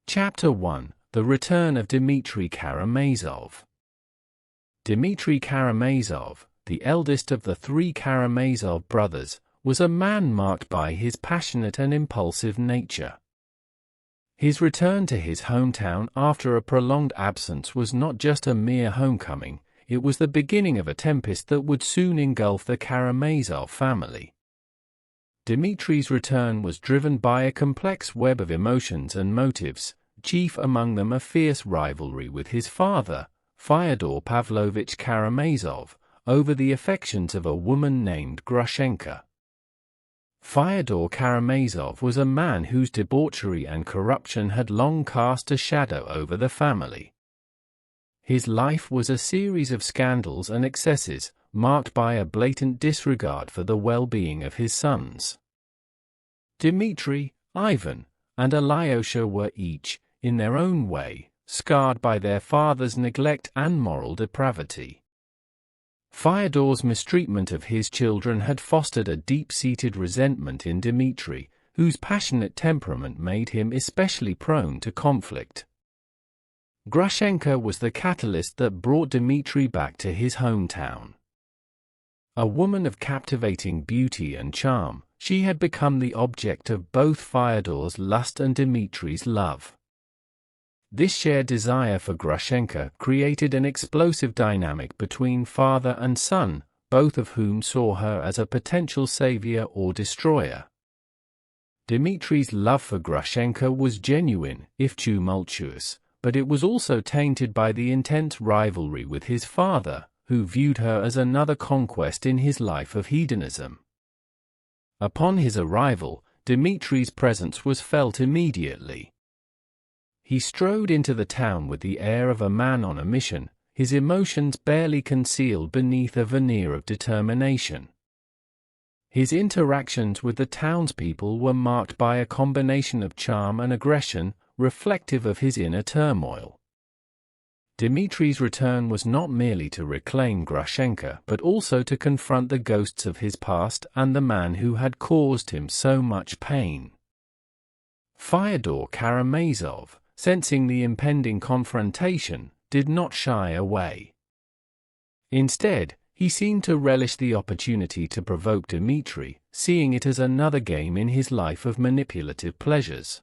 Chapter 1: The Return of Dmitri Karamazov. Dmitri Karamazov, the eldest of the three Karamazov brothers, was a man marked by his passionate and impulsive nature. His return to his hometown after a prolonged absence was not just a mere homecoming, it was the beginning of a tempest that would soon engulf the Karamazov family. Dmitri's return was driven by a complex web of emotions and motives, chief among them a fierce rivalry with his father, Fyodor Pavlovich Karamazov, over the affections of a woman named Grushenka. Fyodor Karamazov was a man whose debauchery and corruption had long cast a shadow over the family. His life was a series of scandals and excesses, marked by a blatant disregard for the well-being of his sons. Dmitri, Ivan, and Alyosha were each, in their own way, scarred by their father's neglect and moral depravity. Fyodor's mistreatment of his children had fostered a deep-seated resentment in Dmitri, whose passionate temperament made him especially prone to conflict. Grushenka was the catalyst that brought Dmitri back to his hometown. A woman of captivating beauty and charm, she had become the object of both Fyodor's lust and Dmitri's love. This shared desire for Grushenka created an explosive dynamic between father and son, both of whom saw her as a potential savior or destroyer. Dmitri's love for Grushenka was genuine, if tumultuous, but it was also tainted by the intense rivalry with his father, who viewed her as another conquest in his life of hedonism. Upon his arrival, Dmitri's presence was felt immediately. He strode into the town with the air of a man on a mission, his emotions barely concealed beneath a veneer of determination. His interactions with the townspeople were marked by a combination of charm and aggression, reflective of his inner turmoil. Dmitri's return was not merely to reclaim Grushenka but also to confront the ghosts of his past and the man who had caused him so much pain. Fyodor Karamazov, sensing the impending confrontation, did not shy away. Instead, he seemed to relish the opportunity to provoke Dmitri, seeing it as another game in his life of manipulative pleasures.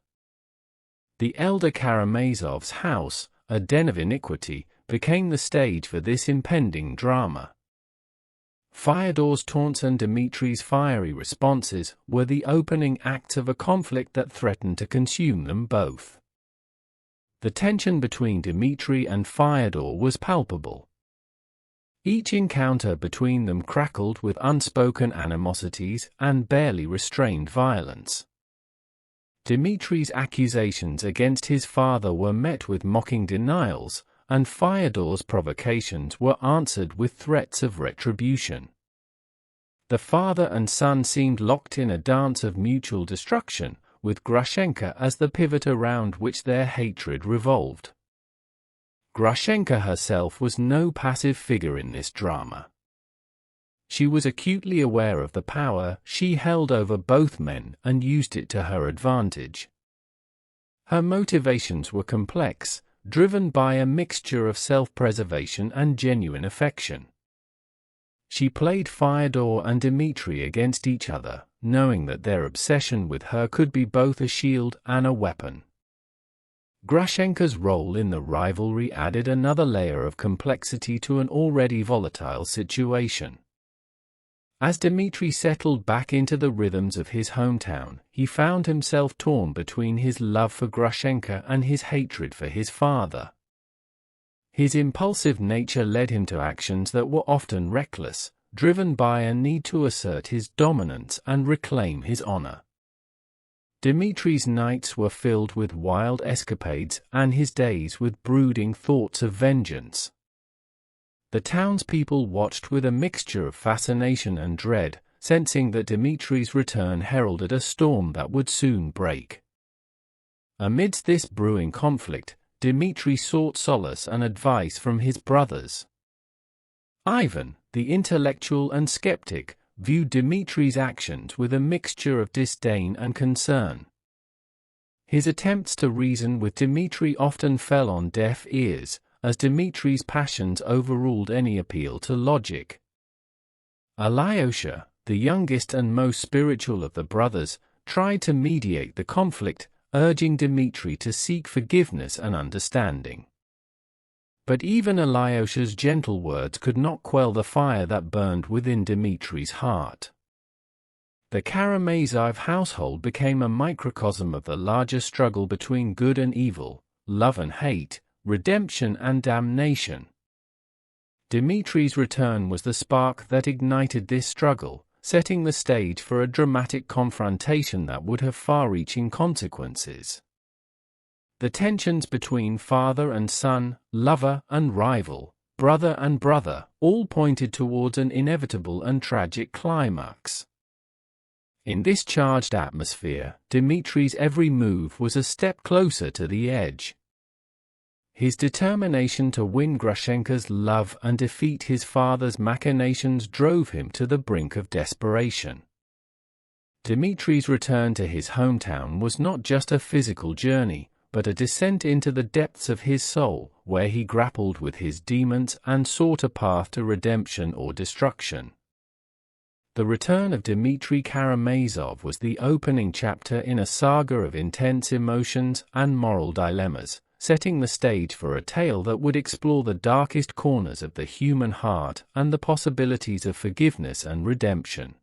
The elder Karamazov's house, a den of iniquity, became the stage for this impending drama. Fyodor's taunts and Dmitri's fiery responses were the opening acts of a conflict that threatened to consume them both. The tension between Dmitri and Fyodor was palpable. Each encounter between them crackled with unspoken animosities and barely restrained violence. Dmitri's accusations against his father were met with mocking denials, and Fyodor's provocations were answered with threats of retribution. The father and son seemed locked in a dance of mutual destruction, with Grushenka as the pivot around which their hatred revolved. Grushenka herself was no passive figure in this drama. She was acutely aware of the power she held over both men and used it to her advantage. Her motivations were complex, driven by a mixture of self-preservation and genuine affection. She played Fyodor and Dmitri against each other, knowing that their obsession with her could be both a shield and a weapon. Grushenka's role in the rivalry added another layer of complexity to an already volatile situation. As Dmitri settled back into the rhythms of his hometown, he found himself torn between his love for Grushenka and his hatred for his father. His impulsive nature led him to actions that were often reckless, driven by a need to assert his dominance and reclaim his honor. Dmitri's nights were filled with wild escapades and his days with brooding thoughts of vengeance. The townspeople watched with a mixture of fascination and dread, sensing that Dmitri's return heralded a storm that would soon break. Amidst this brewing conflict, Dmitri sought solace and advice from his brothers. Ivan, the intellectual and skeptic, viewed Dmitri's actions with a mixture of disdain and concern. His attempts to reason with Dmitri often fell on deaf ears, as Dmitri's passions overruled any appeal to logic. Alyosha, the youngest and most spiritual of the brothers, tried to mediate the conflict, urging Dmitri to seek forgiveness and understanding. But even Alyosha's gentle words could not quell the fire that burned within Dmitri's heart. The Karamazov household became a microcosm of the larger struggle between good and evil, love and hate, redemption and damnation. Dmitri's return was the spark that ignited this struggle, setting the stage for a dramatic confrontation that would have far-reaching consequences. The tensions between father and son, lover and rival, brother and brother, all pointed towards an inevitable and tragic climax. In this charged atmosphere, Dmitri's every move was a step closer to the edge. His determination to win Grushenka's love and defeat his father's machinations drove him to the brink of desperation. Dmitri's return to his hometown was not just a physical journey, but a descent into the depths of his soul, where he grappled with his demons and sought a path to redemption or destruction. The return of Dmitri Karamazov was the opening chapter in a saga of intense emotions and moral dilemmas, setting the stage for a tale that would explore the darkest corners of the human heart and the possibilities of forgiveness and redemption.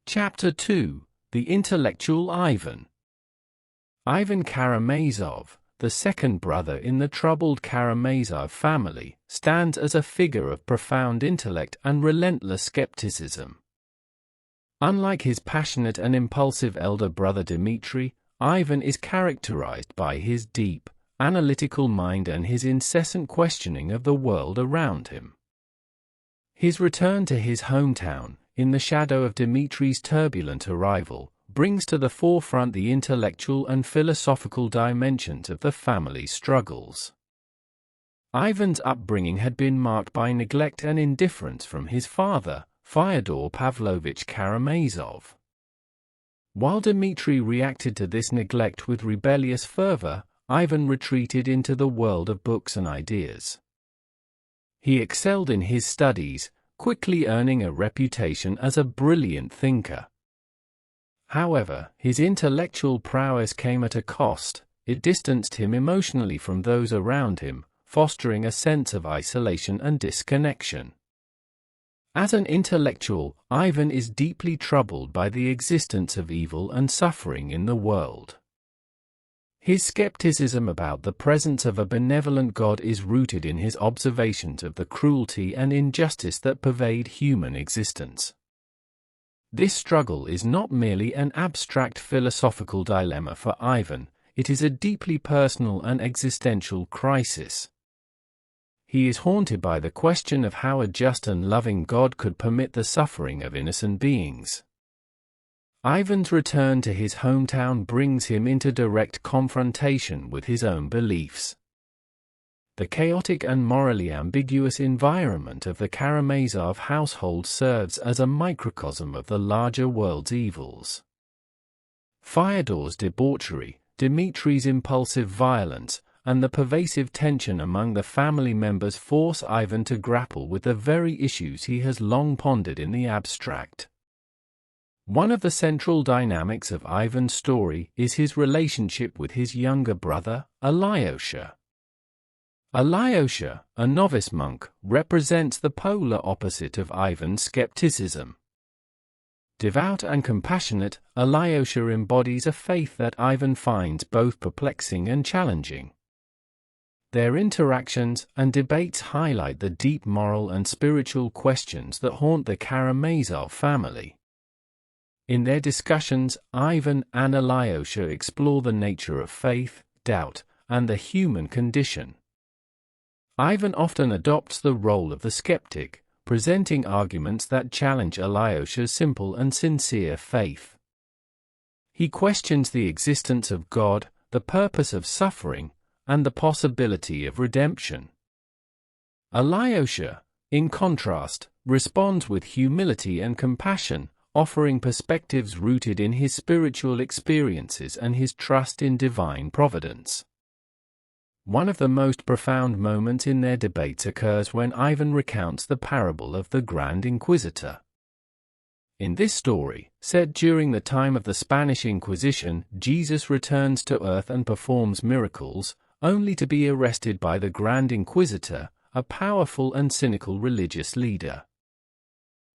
Chapter 2: The Intellectual Ivan. Ivan Karamazov, the second brother in the troubled Karamazov family, stands as a figure of profound intellect and relentless skepticism. Unlike his passionate and impulsive elder brother Dmitri, Ivan is characterized by his deep, analytical mind and his incessant questioning of the world around him. His return to his hometown, in the shadow of Dmitri's turbulent arrival, brings to the forefront the intellectual and philosophical dimensions of the family's struggles. Ivan's upbringing had been marked by neglect and indifference from his father, Fyodor Pavlovich Karamazov. While Dmitri reacted to this neglect with rebellious fervor, Ivan retreated into the world of books and ideas. He excelled in his studies, quickly earning a reputation as a brilliant thinker. However, his intellectual prowess came at a cost. It distanced him emotionally from those around him, fostering a sense of isolation and disconnection. As an intellectual, Ivan is deeply troubled by the existence of evil and suffering in the world. His skepticism about the presence of a benevolent God is rooted in his observations of the cruelty and injustice that pervade human existence. This struggle is not merely an abstract philosophical dilemma for Ivan, it is a deeply personal and existential crisis. He is haunted by the question of how a just and loving God could permit the suffering of innocent beings. Ivan's return to his hometown brings him into direct confrontation with his own beliefs. The chaotic and morally ambiguous environment of the Karamazov household serves as a microcosm of the larger world's evils. Fyodor's debauchery, Dmitri's impulsive violence, and the pervasive tension among the family members force Ivan to grapple with the very issues he has long pondered in the abstract. One of the central dynamics of Ivan's story is his relationship with his younger brother, Alyosha. Alyosha, a novice monk, represents the polar opposite of Ivan's skepticism. Devout and compassionate, Alyosha embodies a faith that Ivan finds both perplexing and challenging. Their interactions and debates highlight the deep moral and spiritual questions that haunt the Karamazov family. In their discussions, Ivan and Alyosha explore the nature of faith, doubt, and the human condition. Ivan often adopts the role of the skeptic, presenting arguments that challenge Alyosha's simple and sincere faith. He questions the existence of God, the purpose of suffering, and the possibility of redemption. Alyosha, in contrast, responds with humility and compassion, offering perspectives rooted in his spiritual experiences and his trust in divine providence. One of the most profound moments in their debates occurs when Ivan recounts the parable of the Grand Inquisitor. In this story, set during the time of the Spanish Inquisition, Jesus returns to earth and performs miracles, only to be arrested by the Grand Inquisitor, a powerful and cynical religious leader.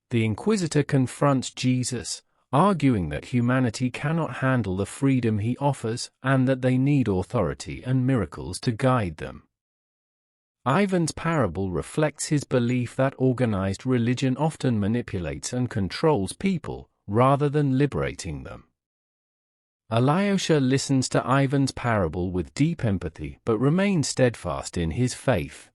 The Inquisitor confronts Jesus, arguing that humanity cannot handle the freedom he offers and that they need authority and miracles to guide them. Ivan's parable reflects his belief that organized religion often manipulates and controls people, rather than liberating them. Alyosha listens to Ivan's parable with deep empathy but remains steadfast in his faith.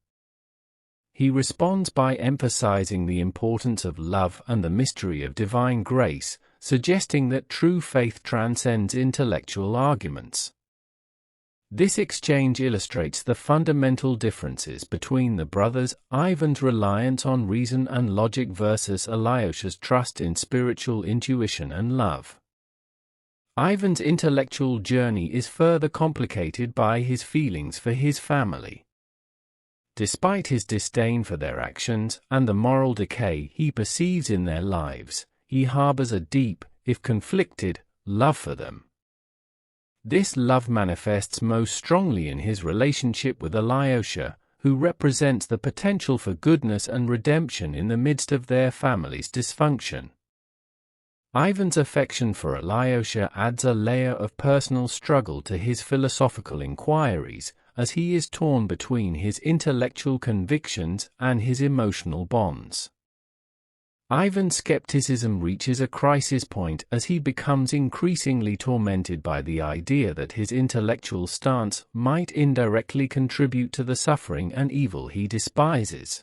He responds by emphasizing the importance of love and the mystery of divine grace, suggesting that true faith transcends intellectual arguments. This exchange illustrates the fundamental differences between the brothers, Ivan's reliance on reason and logic versus Alyosha's trust in spiritual intuition and love. Ivan's intellectual journey is further complicated by his feelings for his family. Despite his disdain for their actions and the moral decay he perceives in their lives, he harbors a deep, if conflicted, love for them. This love manifests most strongly in his relationship with Alyosha, who represents the potential for goodness and redemption in the midst of their family's dysfunction. Ivan's affection for Alyosha adds a layer of personal struggle to his philosophical inquiries, as he is torn between his intellectual convictions and his emotional bonds. Ivan's skepticism reaches a crisis point as he becomes increasingly tormented by the idea that his intellectual stance might indirectly contribute to the suffering and evil he despises.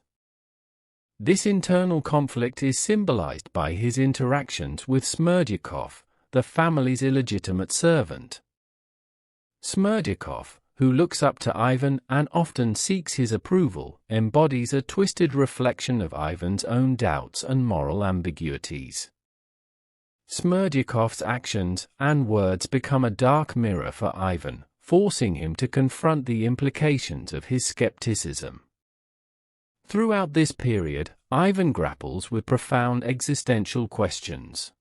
This internal conflict is symbolized by his interactions with Smerdyakov, the family's illegitimate servant. Smerdyakov, who looks up to Ivan and often seeks his approval, embodies a twisted reflection of Ivan's own doubts and moral ambiguities. Smerdyakov's actions and words become a dark mirror for Ivan, forcing him to confront the implications of his skepticism. Throughout this period, Ivan grapples with profound existential questions.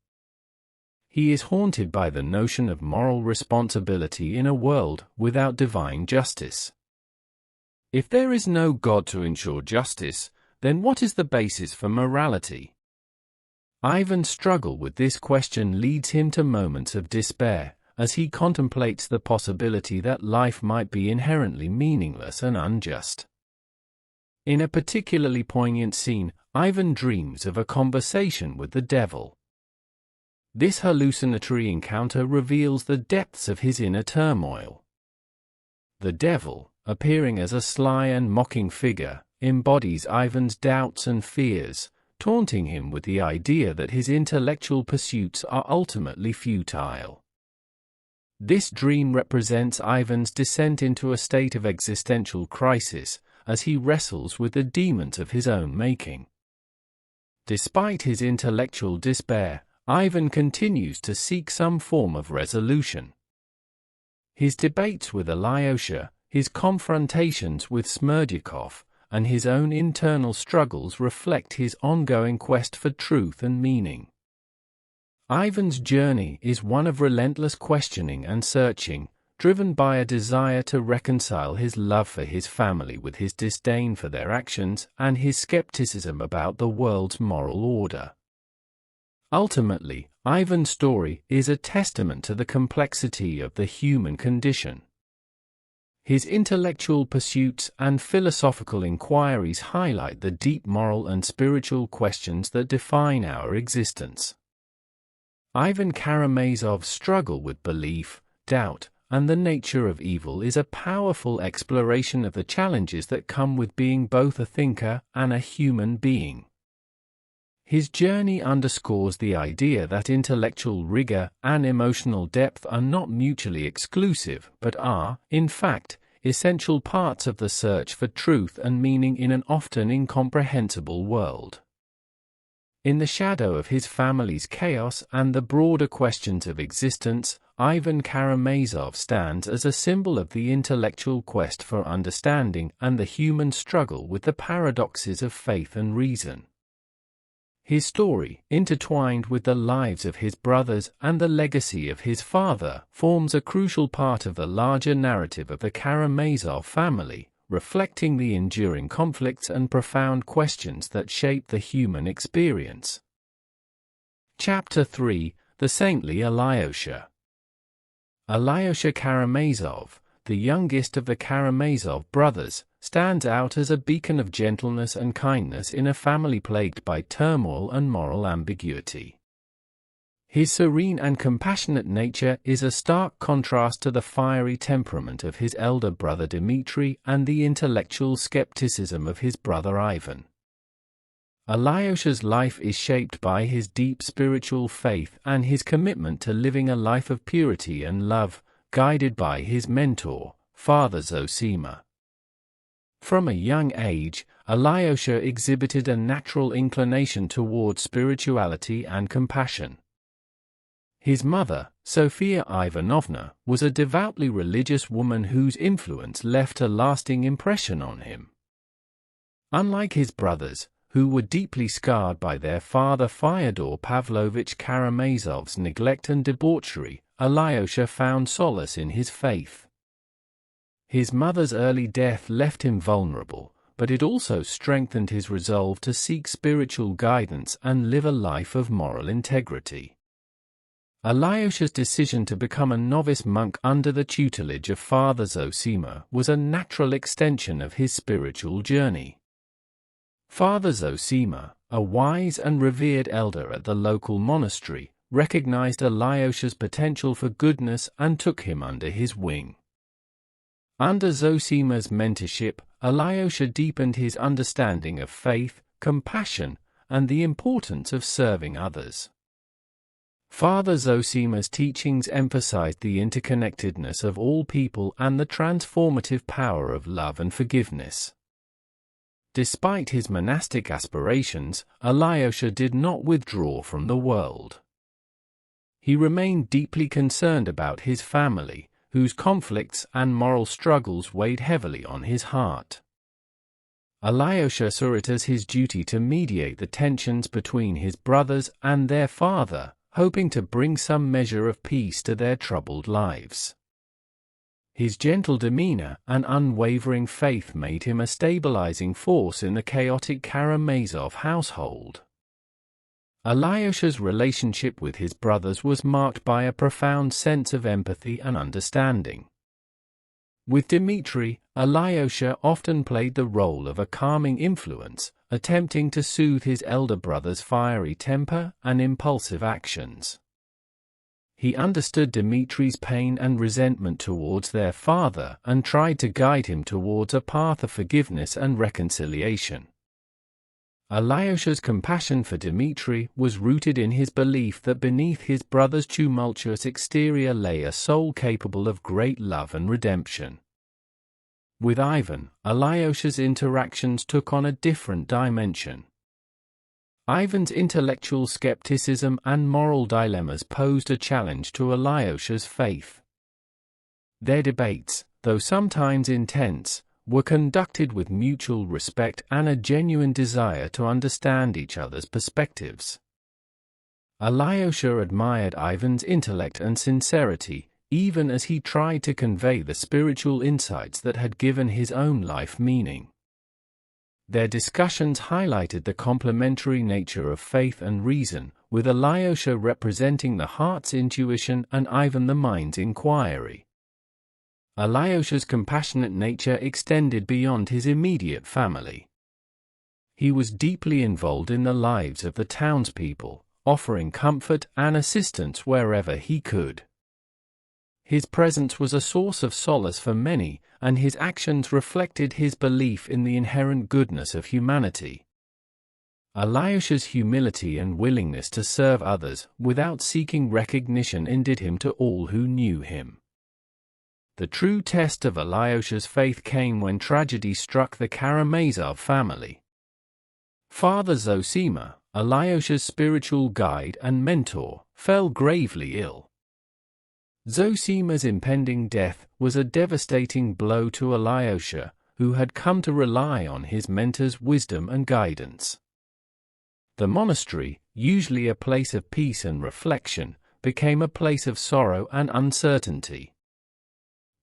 He is haunted by the notion of moral responsibility in a world without divine justice. If there is no God to ensure justice, then what is the basis for morality? Ivan's struggle with this question leads him to moments of despair, as he contemplates the possibility that life might be inherently meaningless and unjust. In a particularly poignant scene, Ivan dreams of a conversation with the devil. This hallucinatory encounter reveals the depths of his inner turmoil. The devil, appearing as a sly and mocking figure, embodies Ivan's doubts and fears, taunting him with the idea that his intellectual pursuits are ultimately futile. This dream represents Ivan's descent into a state of existential crisis, as he wrestles with the demons of his own making. Despite his intellectual despair, Ivan continues to seek some form of resolution. His debates with Alyosha, his confrontations with Smerdyakov, and his own internal struggles reflect his ongoing quest for truth and meaning. Ivan's journey is one of relentless questioning and searching, driven by a desire to reconcile his love for his family with his disdain for their actions and his skepticism about the world's moral order. Ultimately, Ivan's story is a testament to the complexity of the human condition. His intellectual pursuits and philosophical inquiries highlight the deep moral and spiritual questions that define our existence. Ivan Karamazov's struggle with belief, doubt, and the nature of evil is a powerful exploration of the challenges that come with being both a thinker and a human being. His journey underscores the idea that intellectual rigor and emotional depth are not mutually exclusive but are, in fact, essential parts of the search for truth and meaning in an often incomprehensible world. In the shadow of his family's chaos and the broader questions of existence, Ivan Karamazov stands as a symbol of the intellectual quest for understanding and the human struggle with the paradoxes of faith and reason. His story, intertwined with the lives of his brothers and the legacy of his father, forms a crucial part of the larger narrative of the Karamazov family, reflecting the enduring conflicts and profound questions that shape the human experience. Chapter 3: The Saintly Alyosha. Alyosha Karamazov, the youngest of the Karamazov brothers, stands out as a beacon of gentleness and kindness in a family plagued by turmoil and moral ambiguity. His serene and compassionate nature is a stark contrast to the fiery temperament of his elder brother Dmitri and the intellectual skepticism of his brother Ivan. Alyosha's life is shaped by his deep spiritual faith and his commitment to living a life of purity and love, guided by his mentor, Father Zosima. From a young age, Alyosha exhibited a natural inclination toward spirituality and compassion. His mother, Sofia Ivanovna, was a devoutly religious woman whose influence left a lasting impression on him. Unlike his brothers, who were deeply scarred by their father Fyodor Pavlovich Karamazov's neglect and debauchery, Alyosha found solace in his faith. His mother's early death left him vulnerable, but it also strengthened his resolve to seek spiritual guidance and live a life of moral integrity. Alyosha's decision to become a novice monk under the tutelage of Father Zosima was a natural extension of his spiritual journey. Father Zosima, a wise and revered elder at the local monastery, recognized Alyosha's potential for goodness and took him under his wing. Under Zosima's mentorship, Alyosha deepened his understanding of faith, compassion, and the importance of serving others. Father Zosima's teachings emphasized the interconnectedness of all people and the transformative power of love and forgiveness. Despite his monastic aspirations, Alyosha did not withdraw from the world. He remained deeply concerned about his family, whose conflicts and moral struggles weighed heavily on his heart. Alyosha saw it as his duty to mediate the tensions between his brothers and their father, hoping to bring some measure of peace to their troubled lives. His gentle demeanor and unwavering faith made him a stabilizing force in the chaotic Karamazov household. Alyosha's relationship with his brothers was marked by a profound sense of empathy and understanding. With Dmitri, Alyosha often played the role of a calming influence, attempting to soothe his elder brother's fiery temper and impulsive actions. He understood Dmitri's pain and resentment towards their father and tried to guide him towards a path of forgiveness and reconciliation. Alyosha's compassion for Dmitri was rooted in his belief that beneath his brother's tumultuous exterior lay a soul capable of great love and redemption. With Ivan, Alyosha's interactions took on a different dimension. Ivan's intellectual skepticism and moral dilemmas posed a challenge to Alyosha's faith. Their debates, though sometimes intense, were conducted with mutual respect and a genuine desire to understand each other's perspectives. Alyosha admired Ivan's intellect and sincerity, even as he tried to convey the spiritual insights that had given his own life meaning. Their discussions highlighted the complementary nature of faith and reason, with Alyosha representing the heart's intuition and Ivan the mind's inquiry. Alyosha's compassionate nature extended beyond his immediate family. He was deeply involved in the lives of the townspeople, offering comfort and assistance wherever he could. His presence was a source of solace for many, and his actions reflected his belief in the inherent goodness of humanity. Alyosha's humility and willingness to serve others without seeking recognition endeared him to all who knew him. The true test of Alyosha's faith came when tragedy struck the Karamazov family. Father Zosima, Alyosha's spiritual guide and mentor, fell gravely ill. Zosima's impending death was a devastating blow to Alyosha, who had come to rely on his mentor's wisdom and guidance. The monastery, usually a place of peace and reflection, became a place of sorrow and uncertainty.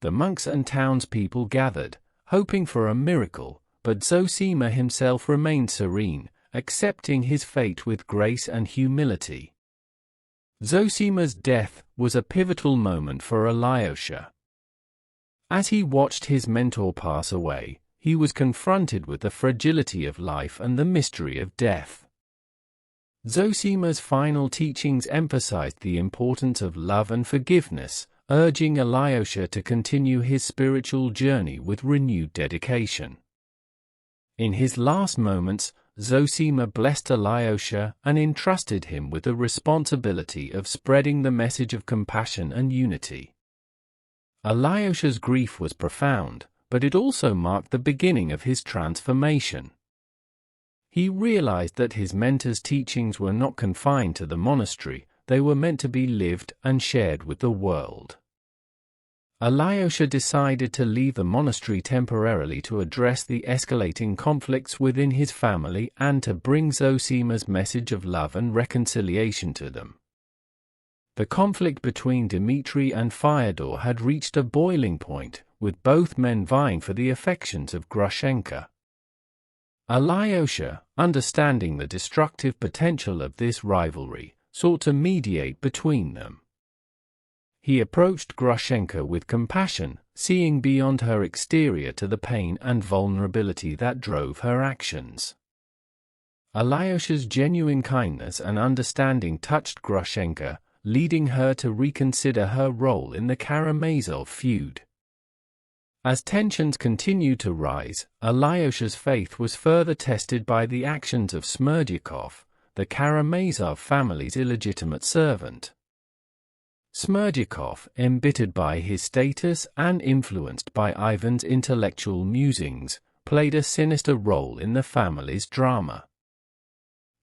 The monks and townspeople gathered, hoping for a miracle, but Zosima himself remained serene, accepting his fate with grace and humility. Zosima's death was a pivotal moment for Alyosha. As he watched his mentor pass away, he was confronted with the fragility of life and the mystery of death. Zosima's final teachings emphasized the importance of love and forgiveness, urging Alyosha to continue his spiritual journey with renewed dedication. In his last moments, Zosima blessed Alyosha and entrusted him with the responsibility of spreading the message of compassion and unity. Alyosha's grief was profound, but it also marked the beginning of his transformation. He realized that his mentor's teachings were not confined to the monastery, they were meant to be lived and shared with the world. Alyosha decided to leave the monastery temporarily to address the escalating conflicts within his family and to bring Zosima's message of love and reconciliation to them. The conflict between Dmitri and Fyodor had reached a boiling point, with both men vying for the affections of Grushenka. Alyosha, understanding the destructive potential of this rivalry, sought to mediate between them. He approached Grushenka with compassion, seeing beyond her exterior to the pain and vulnerability that drove her actions. Alyosha's genuine kindness and understanding touched Grushenka, leading her to reconsider her role in the Karamazov feud. As tensions continued to rise, Alyosha's faith was further tested by the actions of Smerdyakov, the Karamazov family's illegitimate servant. Smerdyakov, embittered by his status and influenced by Ivan's intellectual musings, played a sinister role in the family's drama.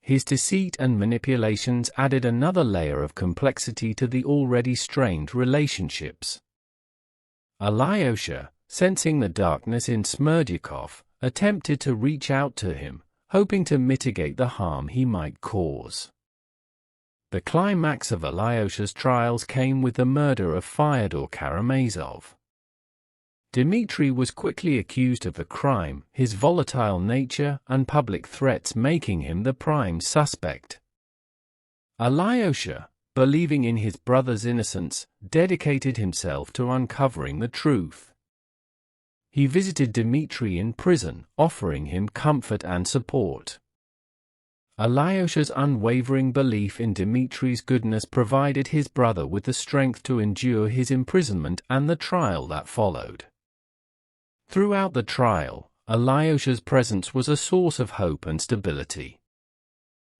His deceit and manipulations added another layer of complexity to the already strained relationships. Alyosha, sensing the darkness in Smerdyakov, attempted to reach out to him, hoping to mitigate the harm he might cause. The climax of Alyosha's trials came with the murder of Fyodor Karamazov. Dmitri was quickly accused of the crime, his volatile nature and public threats making him the prime suspect. Alyosha, believing in his brother's innocence, dedicated himself to uncovering the truth. He visited Dmitri in prison, offering him comfort and support. Alyosha's unwavering belief in Dmitri's goodness provided his brother with the strength to endure his imprisonment and the trial that followed. Throughout the trial, Alyosha's presence was a source of hope and stability.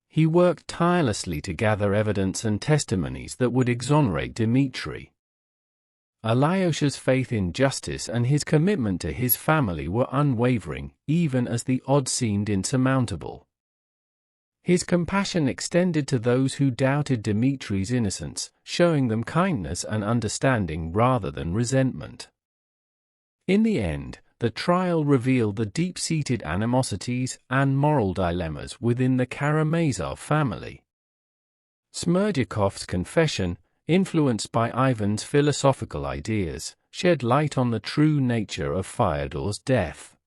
He worked tirelessly to gather evidence and testimonies that would exonerate Dmitri. Alyosha's faith in justice and his commitment to his family were unwavering, even as the odds seemed insurmountable. His compassion extended to those who doubted Dmitri's innocence, showing them kindness and understanding rather than resentment. In the end, the trial revealed the deep-seated animosities and moral dilemmas within the Karamazov family. Smerdyakov's confession, influenced by Ivan's philosophical ideas, shed light on the true nature of Fyodor's death.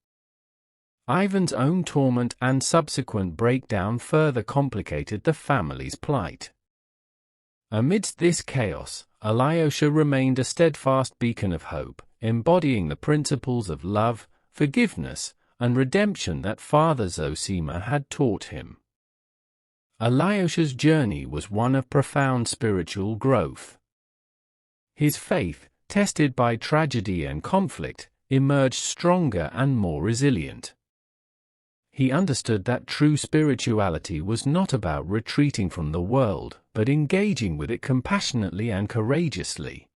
Ivan's own torment and subsequent breakdown further complicated the family's plight. Amidst this chaos, Alyosha remained a steadfast beacon of hope, embodying the principles of love, forgiveness, and redemption that Father Zosima had taught him. Alyosha's journey was one of profound spiritual growth. His faith, tested by tragedy and conflict, emerged stronger and more resilient. He understood that true spirituality was not about retreating from the world, but engaging with it compassionately and courageously.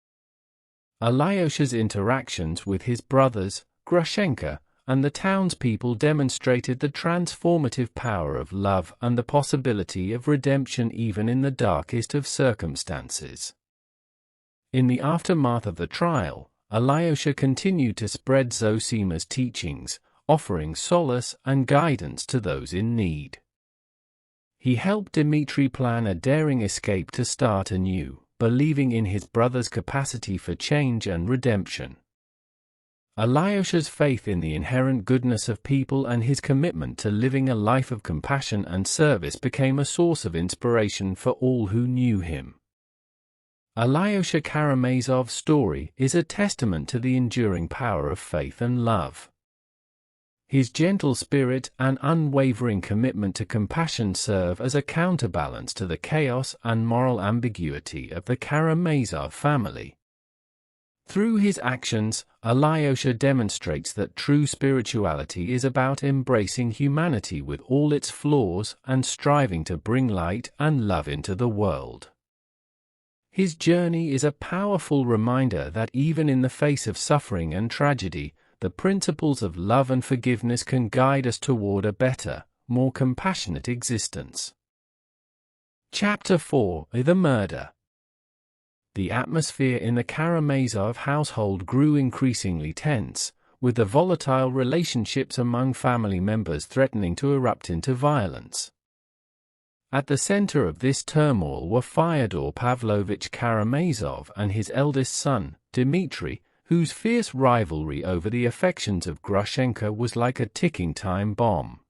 Alyosha's interactions with his brothers, Grushenka, and the townspeople demonstrated the transformative power of love and the possibility of redemption even in the darkest of circumstances. In the aftermath of the trial, Alyosha continued to spread Zosima's teachings, offering solace and guidance to those in need. He helped Dmitri plan a daring escape to start anew, believing in his brother's capacity for change and redemption. Alyosha's faith in the inherent goodness of people and his commitment to living a life of compassion and service became a source of inspiration for all who knew him. Alyosha Karamazov's story is a testament to the enduring power of faith and love. His gentle spirit and unwavering commitment to compassion serve as a counterbalance to the chaos and moral ambiguity of the Karamazov family. Through his actions, Alyosha demonstrates that true spirituality is about embracing humanity with all its flaws and striving to bring light and love into the world. His journey is a powerful reminder that even in the face of suffering and tragedy, the principles of love and forgiveness can guide us toward a better, more compassionate existence. Chapter 4: The Murder. The atmosphere in the Karamazov household grew increasingly tense, with the volatile relationships among family members threatening to erupt into violence. At the center of this turmoil were Fyodor Pavlovich Karamazov and his eldest son, Dmitri, whose fierce rivalry over the affections of Grushenka was like a ticking time bomb.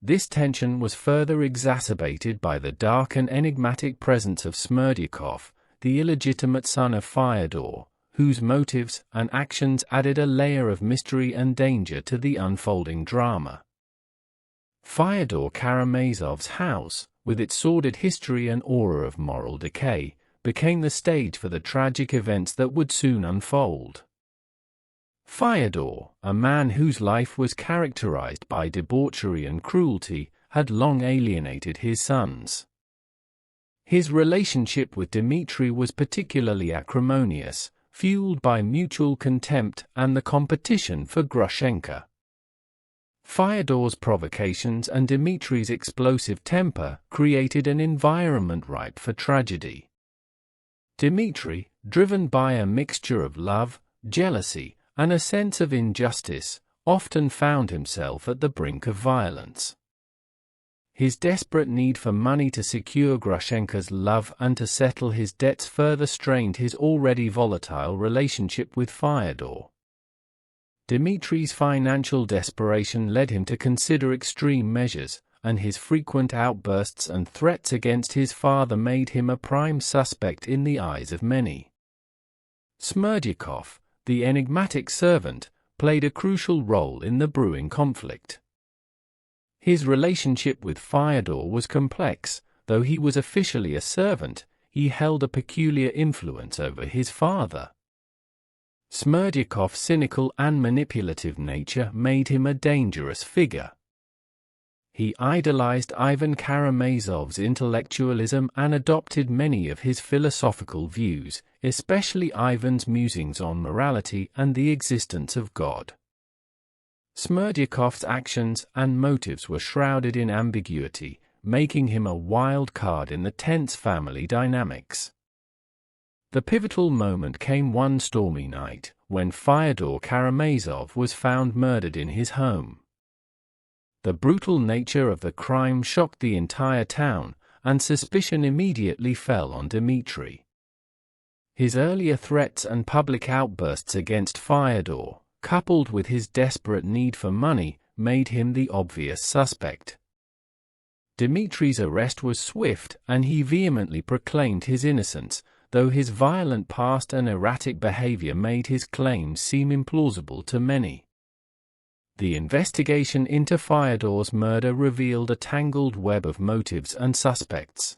This tension was further exacerbated by the dark and enigmatic presence of Smerdyakov, the illegitimate son of Fyodor, whose motives and actions added a layer of mystery and danger to the unfolding drama. Fyodor Karamazov's house, with its sordid history and aura of moral decay, became the stage for the tragic events that would soon unfold. Fyodor, a man whose life was characterized by debauchery and cruelty, had long alienated his sons. His relationship with Dmitri was particularly acrimonious, fueled by mutual contempt and the competition for Grushenka. Fyodor's provocations and Dmitri's explosive temper created an environment ripe for tragedy. Dmitri, driven by a mixture of love, jealousy, and a sense of injustice, often found himself at the brink of violence. His desperate need for money to secure Grushenka's love and to settle his debts further strained his already volatile relationship with Fyodor. Dmitri's financial desperation led him to consider extreme measures, and his frequent outbursts and threats against his father made him a prime suspect in the eyes of many. Smerdyakov, the enigmatic servant, played a crucial role in the brewing conflict. His relationship with Fyodor was complex. Though he was officially a servant, he held a peculiar influence over his father. Smerdyakov's cynical and manipulative nature made him a dangerous figure. He idolized Ivan Karamazov's intellectualism and adopted many of his philosophical views, especially Ivan's musings on morality and the existence of God. Smerdyakov's actions and motives were shrouded in ambiguity, making him a wild card in the tense family dynamics. The pivotal moment came one stormy night, when Fyodor Karamazov was found murdered in his home. The brutal nature of the crime shocked the entire town, and suspicion immediately fell on Dmitri. His earlier threats and public outbursts against Fyodor, coupled with his desperate need for money, made him the obvious suspect. Dmitri's arrest was swift, and he vehemently proclaimed his innocence, though his violent past and erratic behavior made his claims seem implausible to many. The investigation into Fyodor's murder revealed a tangled web of motives and suspects.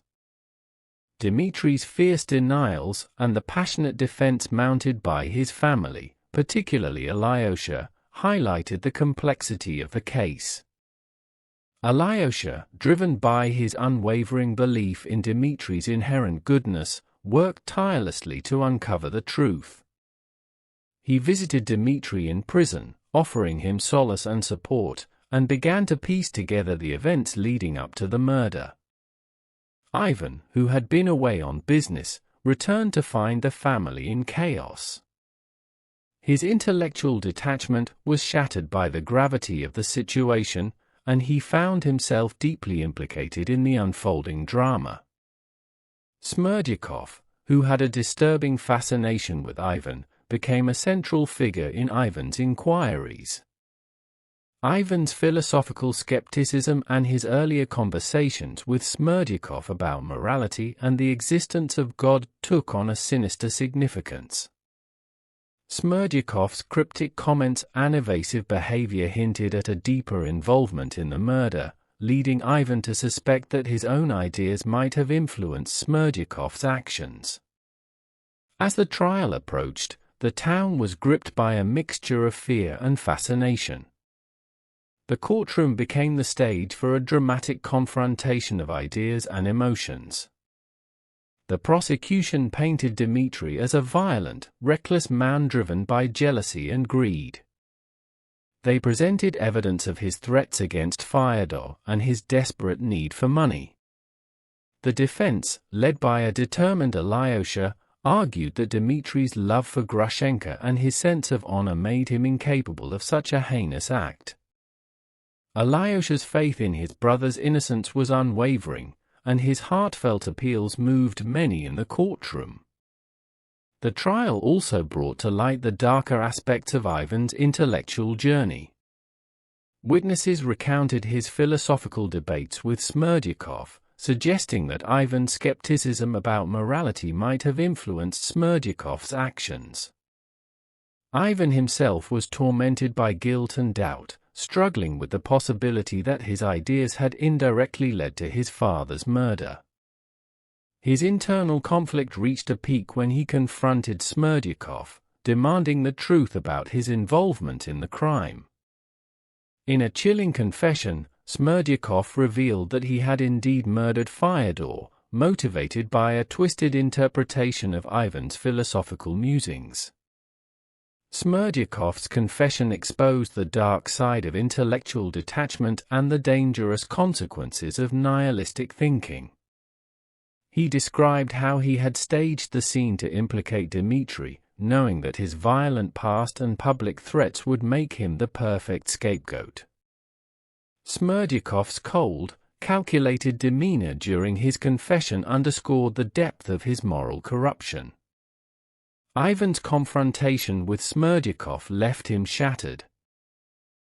Dmitri's fierce denials and the passionate defense mounted by his family, particularly Alyosha, highlighted the complexity of the case. Alyosha, driven by his unwavering belief in Dmitri's inherent goodness, worked tirelessly to uncover the truth. He visited Dmitri in prison, offering him solace and support, and began to piece together the events leading up to the murder. Ivan, who had been away on business, returned to find the family in chaos. His intellectual detachment was shattered by the gravity of the situation, and he found himself deeply implicated in the unfolding drama. Smerdyakov, who had a disturbing fascination with Ivan, became a central figure in Ivan's inquiries. Ivan's philosophical skepticism and his earlier conversations with Smerdyakov about morality and the existence of God took on a sinister significance. Smerdyakov's cryptic comments and evasive behavior hinted at a deeper involvement in the murder, leading Ivan to suspect that his own ideas might have influenced Smerdyakov's actions. As the trial approached, the town was gripped by a mixture of fear and fascination. The courtroom became the stage for a dramatic confrontation of ideas and emotions. The prosecution painted Dmitri as a violent, reckless man driven by jealousy and greed. They presented evidence of his threats against Fyodor and his desperate need for money. The defense, led by a determined Alyosha, argued that Dmitri's love for Grushenka and his sense of honor made him incapable of such a heinous act. Alyosha's faith in his brother's innocence was unwavering, and his heartfelt appeals moved many in the courtroom. The trial also brought to light the darker aspects of Ivan's intellectual journey. Witnesses recounted his philosophical debates with Smerdyakov, suggesting that Ivan's skepticism about morality might have influenced Smerdyakov's actions. Ivan himself was tormented by guilt and doubt, struggling with the possibility that his ideas had indirectly led to his father's murder. His internal conflict reached a peak when he confronted Smerdyakov, demanding the truth about his involvement in the crime. In a chilling confession, Smerdyakov revealed that he had indeed murdered Fyodor, motivated by a twisted interpretation of Ivan's philosophical musings. Smerdyakov's confession exposed the dark side of intellectual detachment and the dangerous consequences of nihilistic thinking. He described how he had staged the scene to implicate Dmitri, knowing that his violent past and public threats would make him the perfect scapegoat. Smerdyakov's cold, calculated demeanor during his confession underscored the depth of his moral corruption. Ivan's confrontation with Smerdyakov left him shattered.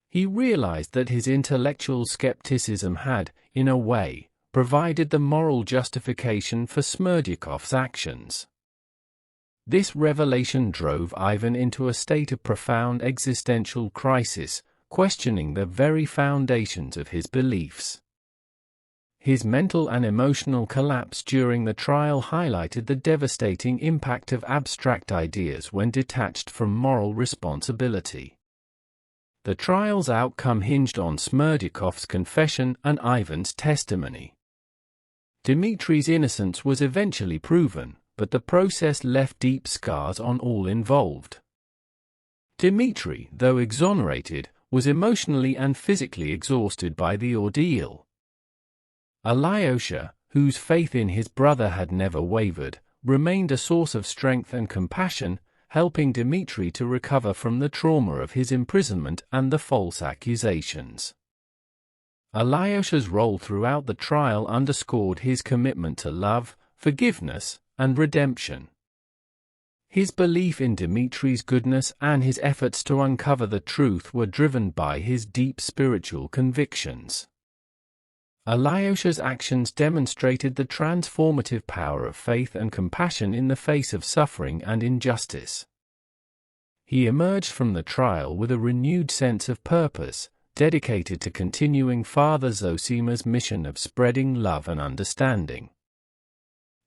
He realized that his intellectual skepticism had, in a way, provided the moral justification for Smerdyakov's actions. This revelation drove Ivan into a state of profound existential crisis, questioning the very foundations of his beliefs. His mental and emotional collapse during the trial highlighted the devastating impact of abstract ideas when detached from moral responsibility. The trial's outcome hinged on Smerdyakov's confession and Ivan's testimony. Dmitri's innocence was eventually proven, but the process left deep scars on all involved. Dmitri, though exonerated, was emotionally and physically exhausted by the ordeal. Alyosha, whose faith in his brother had never wavered, remained a source of strength and compassion, helping Dmitri to recover from the trauma of his imprisonment and the false accusations. Alyosha's role throughout the trial underscored his commitment to love, forgiveness, and redemption. His belief in Dmitri's goodness and his efforts to uncover the truth were driven by his deep spiritual convictions. Alyosha's actions demonstrated the transformative power of faith and compassion in the face of suffering and injustice. He emerged from the trial with a renewed sense of purpose, dedicated to continuing Father Zosima's mission of spreading love and understanding.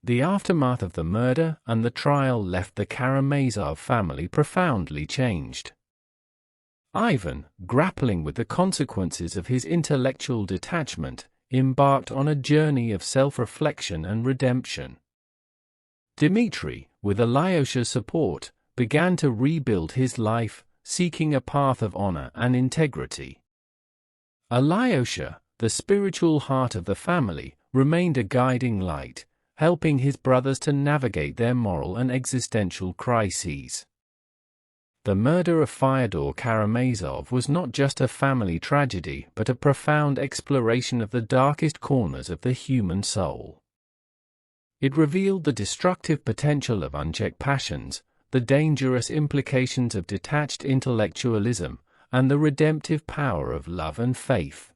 The aftermath of the murder and the trial left the Karamazov family profoundly changed. Ivan, grappling with the consequences of his intellectual detachment, embarked on a journey of self-reflection and redemption. Dmitri, with Alyosha's support, began to rebuild his life, seeking a path of honor and integrity. Alyosha, the spiritual heart of the family, remained a guiding light, helping his brothers to navigate their moral and existential crises. The murder of Fyodor Karamazov was not just a family tragedy but a profound exploration of the darkest corners of the human soul. It revealed the destructive potential of unchecked passions, the dangerous implications of detached intellectualism, and the redemptive power of love and faith.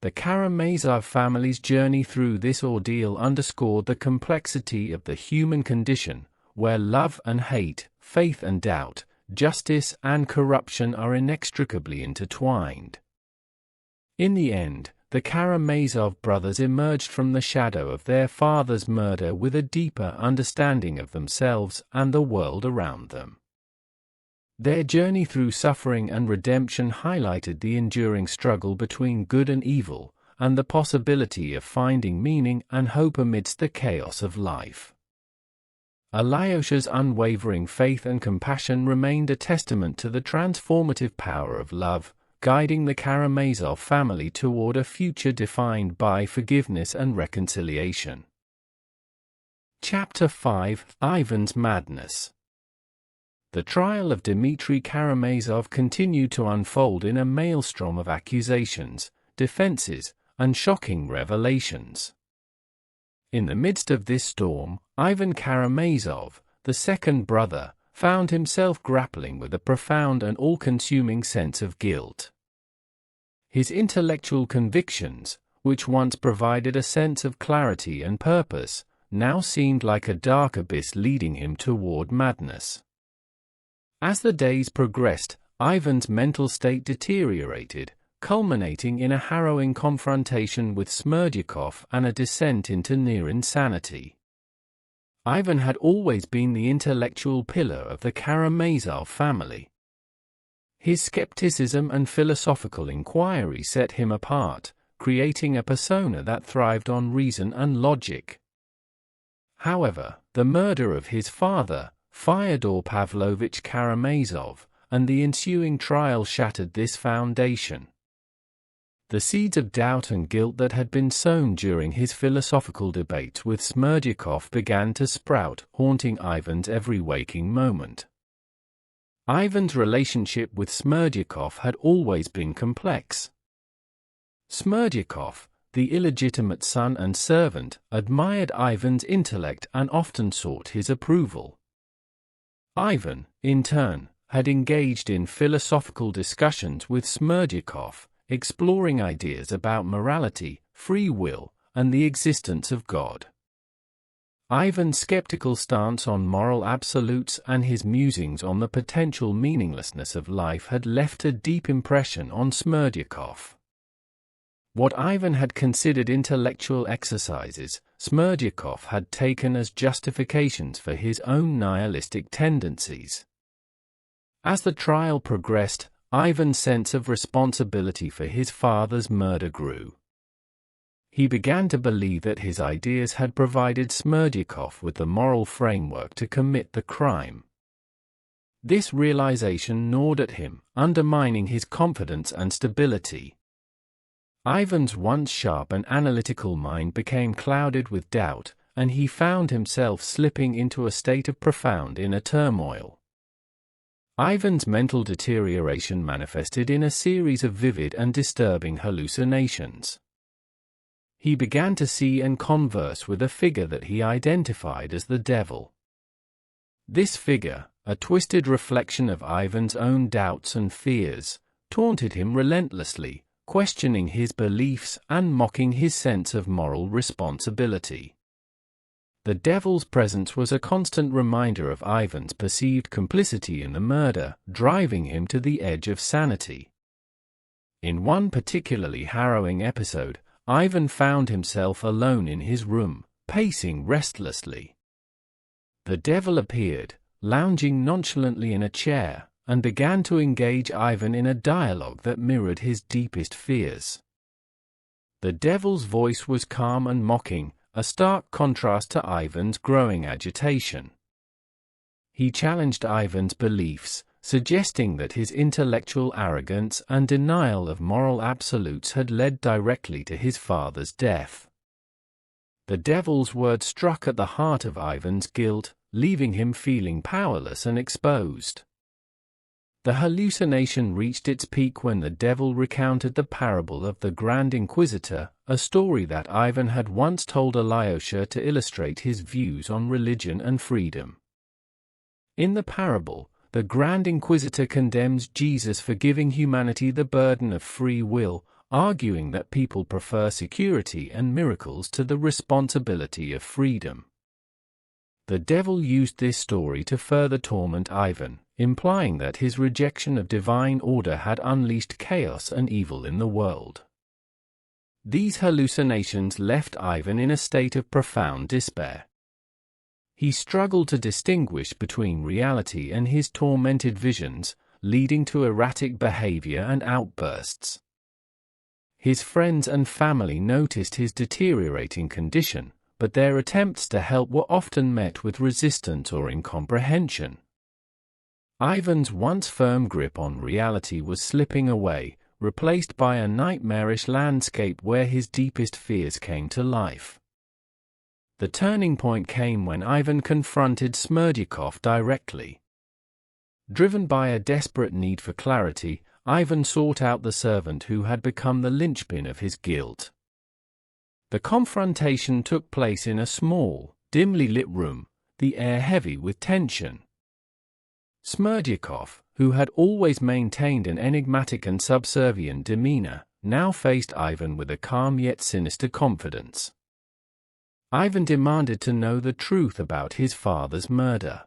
The Karamazov family's journey through this ordeal underscored the complexity of the human condition, where love and hate, faith and doubt, justice and corruption are inextricably intertwined. In the end, the Karamazov brothers emerged from the shadow of their father's murder with a deeper understanding of themselves and the world around them. Their journey through suffering and redemption highlighted the enduring struggle between good and evil, and the possibility of finding meaning and hope amidst the chaos of life. Alyosha's unwavering faith and compassion remained a testament to the transformative power of love, guiding the Karamazov family toward a future defined by forgiveness and reconciliation. Chapter 5: Ivan's Madness. The trial of Dmitri Karamazov continued to unfold in a maelstrom of accusations, defenses, and shocking revelations. In the midst of this storm, Ivan Karamazov, the second brother, found himself grappling with a profound and all-consuming sense of guilt. His intellectual convictions, which once provided a sense of clarity and purpose, now seemed like a dark abyss leading him toward madness. As the days progressed, Ivan's mental state deteriorated, culminating in a harrowing confrontation with Smerdyakov and a descent into near insanity. Ivan had always been the intellectual pillar of the Karamazov family. His skepticism and philosophical inquiry set him apart, creating a persona that thrived on reason and logic. However, the murder of his father, Fyodor Pavlovich Karamazov, and the ensuing trial shattered this foundation. The seeds of doubt and guilt that had been sown during his philosophical debates with Smerdyakov began to sprout, haunting Ivan's every waking moment. Ivan's relationship with Smerdyakov had always been complex. Smerdyakov, the illegitimate son and servant, admired Ivan's intellect and often sought his approval. Ivan, in turn, had engaged in philosophical discussions with Smerdyakov, exploring ideas about morality, free will, and the existence of God. Ivan's skeptical stance on moral absolutes and his musings on the potential meaninglessness of life had left a deep impression on Smerdyakov. What Ivan had considered intellectual exercises, Smerdyakov had taken as justifications for his own nihilistic tendencies. As the trial progressed, Ivan's sense of responsibility for his father's murder grew. He began to believe that his ideas had provided Smerdyakov with the moral framework to commit the crime. This realization gnawed at him, undermining his confidence and stability. Ivan's once sharp and analytical mind became clouded with doubt, and he found himself slipping into a state of profound inner turmoil. Ivan's mental deterioration manifested in a series of vivid and disturbing hallucinations. He began to see and converse with a figure that he identified as the devil. This figure, a twisted reflection of Ivan's own doubts and fears, taunted him relentlessly, questioning his beliefs and mocking his sense of moral responsibility. The devil's presence was a constant reminder of Ivan's perceived complicity in the murder, driving him to the edge of sanity. In one particularly harrowing episode, Ivan found himself alone in his room, pacing restlessly. The devil appeared, lounging nonchalantly in a chair, and began to engage Ivan in a dialogue that mirrored his deepest fears. The devil's voice was calm and mocking, a stark contrast to Ivan's growing agitation. He challenged Ivan's beliefs, suggesting that his intellectual arrogance and denial of moral absolutes had led directly to his father's death. The devil's word struck at the heart of Ivan's guilt, leaving him feeling powerless and exposed. The hallucination reached its peak when the devil recounted the parable of the Grand Inquisitor, a story that Ivan had once told Alyosha to illustrate his views on religion and freedom. In the parable, the Grand Inquisitor condemns Jesus for giving humanity the burden of free will, arguing that people prefer security and miracles to the responsibility of freedom. The devil used this story to further torment Ivan, implying that his rejection of divine order had unleashed chaos and evil in the world. These hallucinations left Ivan in a state of profound despair. He struggled to distinguish between reality and his tormented visions, leading to erratic behavior and outbursts. His friends and family noticed his deteriorating condition, but their attempts to help were often met with resistance or incomprehension. Ivan's once firm grip on reality was slipping away, replaced by a nightmarish landscape where his deepest fears came to life. The turning point came when Ivan confronted Smerdyakoff directly. Driven by a desperate need for clarity, Ivan sought out the servant who had become the linchpin of his guilt. The confrontation took place in a small, dimly lit room, the air heavy with tension. Smerdyakoff, who had always maintained an enigmatic and subservient demeanor, now faced Ivan with a calm yet sinister confidence. Ivan demanded to know the truth about his father's murder.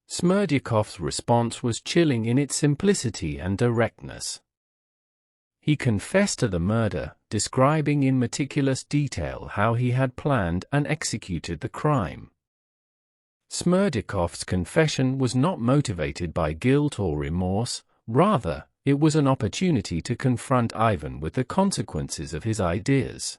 Smerdyakoff's response was chilling in its simplicity and directness. He confessed to the murder, describing in meticulous detail how he had planned and executed the crime. Smerdyakoff's confession was not motivated by guilt or remorse, rather, it was an opportunity to confront Ivan with the consequences of his ideas.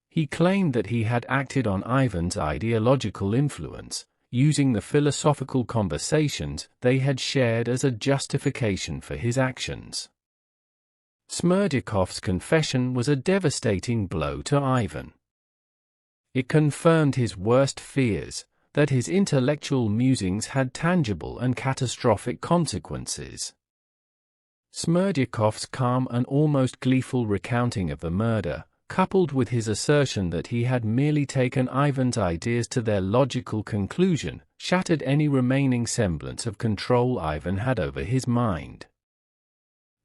He claimed that he had acted on Ivan's ideological influence, using the philosophical conversations they had shared as a justification for his actions. Smerdyakoff's confession was a devastating blow to Ivan. It confirmed his worst fears, that his intellectual musings had tangible and catastrophic consequences. Smerdyakoff's calm and almost gleeful recounting of the murder, coupled with his assertion that he had merely taken Ivan's ideas to their logical conclusion, shattered any remaining semblance of control Ivan had over his mind.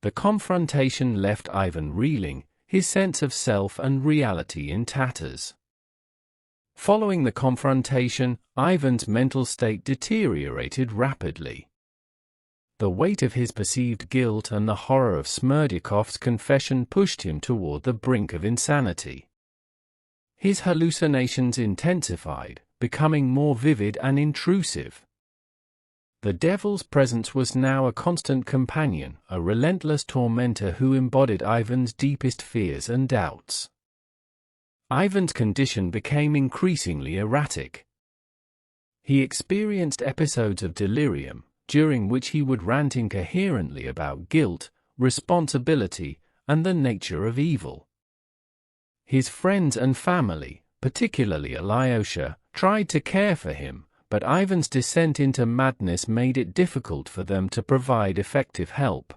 The confrontation left Ivan reeling, his sense of self and reality in tatters. Following the confrontation, Ivan's mental state deteriorated rapidly. The weight of his perceived guilt and the horror of Smerdyakoff's confession pushed him toward the brink of insanity. His hallucinations intensified, becoming more vivid and intrusive. The devil's presence was now a constant companion, a relentless tormentor who embodied Ivan's deepest fears and doubts. Ivan's condition became increasingly erratic. He experienced episodes of delirium, during which he would rant incoherently about guilt, responsibility, and the nature of evil. His friends and family, particularly Alyosha, tried to care for him, but Ivan's descent into madness made it difficult for them to provide effective help.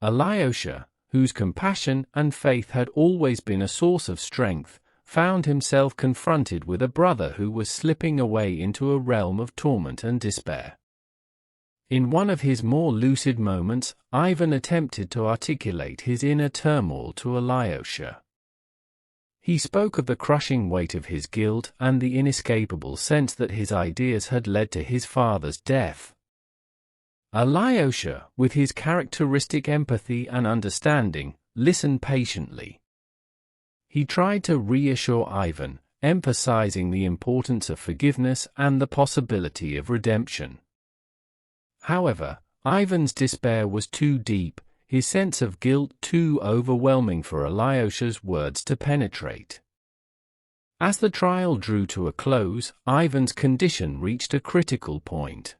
Alyosha, whose compassion and faith had always been a source of strength, found himself confronted with a brother who was slipping away into a realm of torment and despair. In one of his more lucid moments, Ivan attempted to articulate his inner turmoil to Alyosha. He spoke of the crushing weight of his guilt and the inescapable sense that his ideas had led to his father's death. Alyosha, with his characteristic empathy and understanding, listened patiently. He tried to reassure Ivan, emphasizing the importance of forgiveness and the possibility of redemption. However, Ivan's despair was too deep, his sense of guilt too overwhelming for Alyosha's words to penetrate. As the trial drew to a close, Ivan's condition reached a critical point.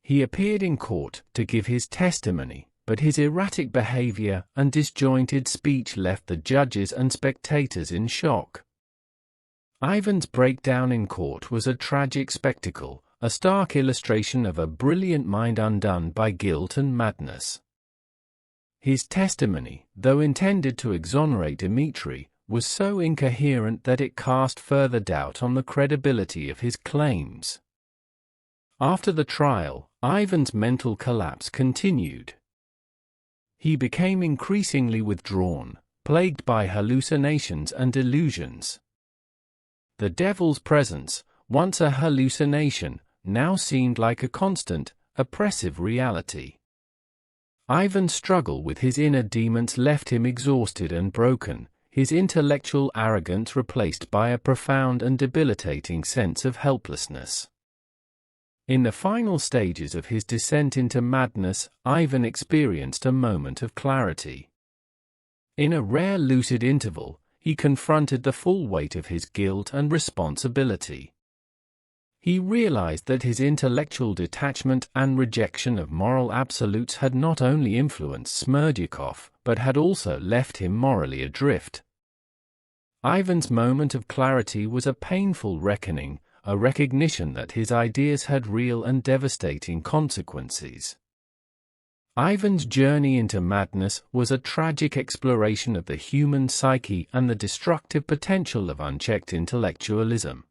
He appeared in court to give his testimony, but his erratic behavior and disjointed speech left the judges and spectators in shock. Ivan's breakdown in court was a tragic spectacle, a stark illustration of a brilliant mind undone by guilt and madness. His testimony, though intended to exonerate Dmitri, was so incoherent that it cast further doubt on the credibility of his claims. After the trial, Ivan's mental collapse continued. He became increasingly withdrawn, plagued by hallucinations and delusions. The devil's presence, once a hallucination, now seemed like a constant, oppressive reality. Ivan's struggle with his inner demons left him exhausted and broken, his intellectual arrogance replaced by a profound and debilitating sense of helplessness. In the final stages of his descent into madness, Ivan experienced a moment of clarity. In a rare lucid interval, he confronted the full weight of his guilt and responsibility. He realized that his intellectual detachment and rejection of moral absolutes had not only influenced Smerdjakov, but had also left him morally adrift. Ivan's moment of clarity was a painful reckoning, a recognition that his ideas had real and devastating consequences. Ivan's journey into madness was a tragic exploration of the human psyche and the destructive potential of unchecked intellectualism.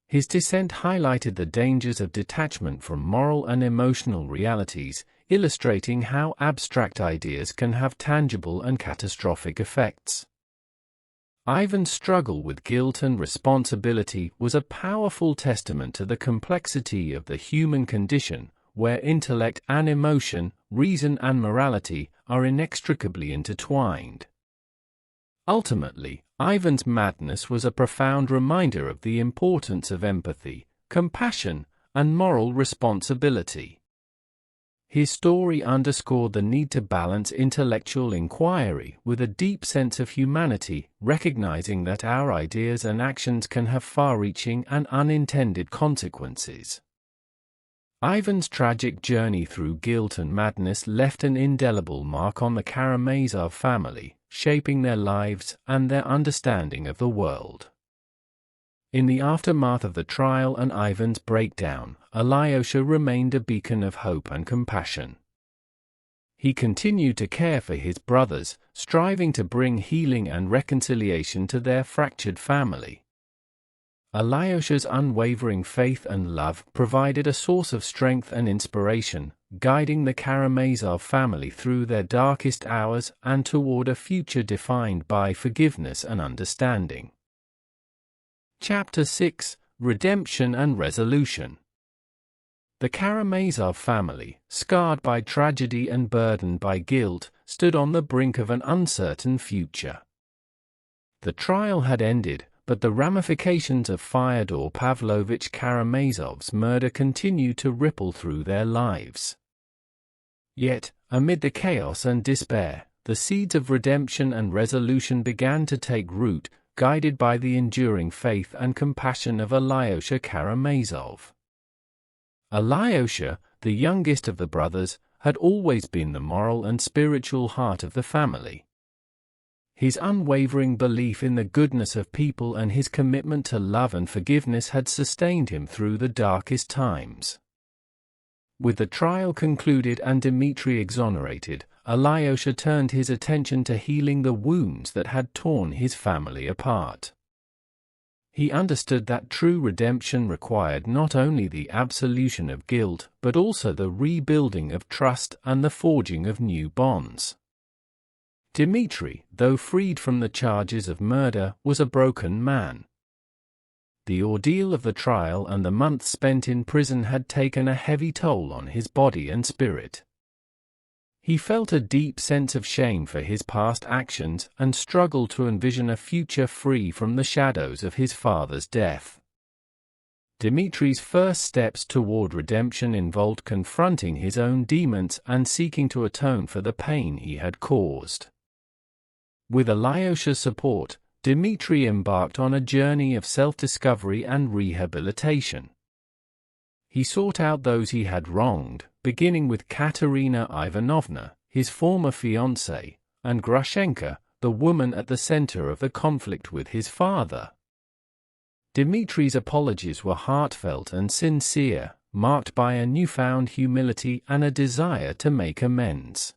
His descent highlighted the dangers of detachment from moral and emotional realities, illustrating how abstract ideas can have tangible and catastrophic effects. Ivan's struggle with guilt and responsibility was a powerful testament to the complexity of the human condition, where intellect and emotion, reason and morality, are inextricably intertwined. Ultimately, Ivan's madness was a profound reminder of the importance of empathy, compassion, and moral responsibility. His story underscored the need to balance intellectual inquiry with a deep sense of humanity, recognizing that our ideas and actions can have far-reaching and unintended consequences. Ivan's tragic journey through guilt and madness left an indelible mark on the Karamazov family, shaping their lives and their understanding of the world. In the aftermath of the trial and Ivan's breakdown, Alyosha remained a beacon of hope and compassion. He continued to care for his brothers, striving to bring healing and reconciliation to their fractured family. Alyosha's unwavering faith and love provided a source of strength and inspiration, guiding the Karamazov family through their darkest hours and toward a future defined by forgiveness and understanding. Chapter 6: Redemption and Resolution. The Karamazov family, scarred by tragedy and burdened by guilt, stood on the brink of an uncertain future. The trial had ended, but the ramifications of Fyodor Pavlovich Karamazov's murder continued to ripple through their lives. Yet, amid the chaos and despair, the seeds of redemption and resolution began to take root, guided by the enduring faith and compassion of Alyosha Karamazov. Alyosha, the youngest of the brothers, had always been the moral and spiritual heart of the family. His unwavering belief in the goodness of people and his commitment to love and forgiveness had sustained him through the darkest times. With the trial concluded and Dmitri exonerated, Alyosha turned his attention to healing the wounds that had torn his family apart. He understood that true redemption required not only the absolution of guilt, but also the rebuilding of trust and the forging of new bonds. Dmitri, though freed from the charges of murder, was a broken man. The ordeal of the trial and the months spent in prison had taken a heavy toll on his body and spirit. He felt a deep sense of shame for his past actions and struggled to envision a future free from the shadows of his father's death. Dmitri's first steps toward redemption involved confronting his own demons and seeking to atone for the pain he had caused. With Alyosha's support, Dmitri embarked on a journey of self-discovery and rehabilitation. he sought out those he had wronged, beginning with Katerina Ivanovna, his former fiancée, and Grushenka, the woman at the center of the conflict with his father. Dmitri's apologies were heartfelt and sincere, marked by a newfound humility and a desire to make amends.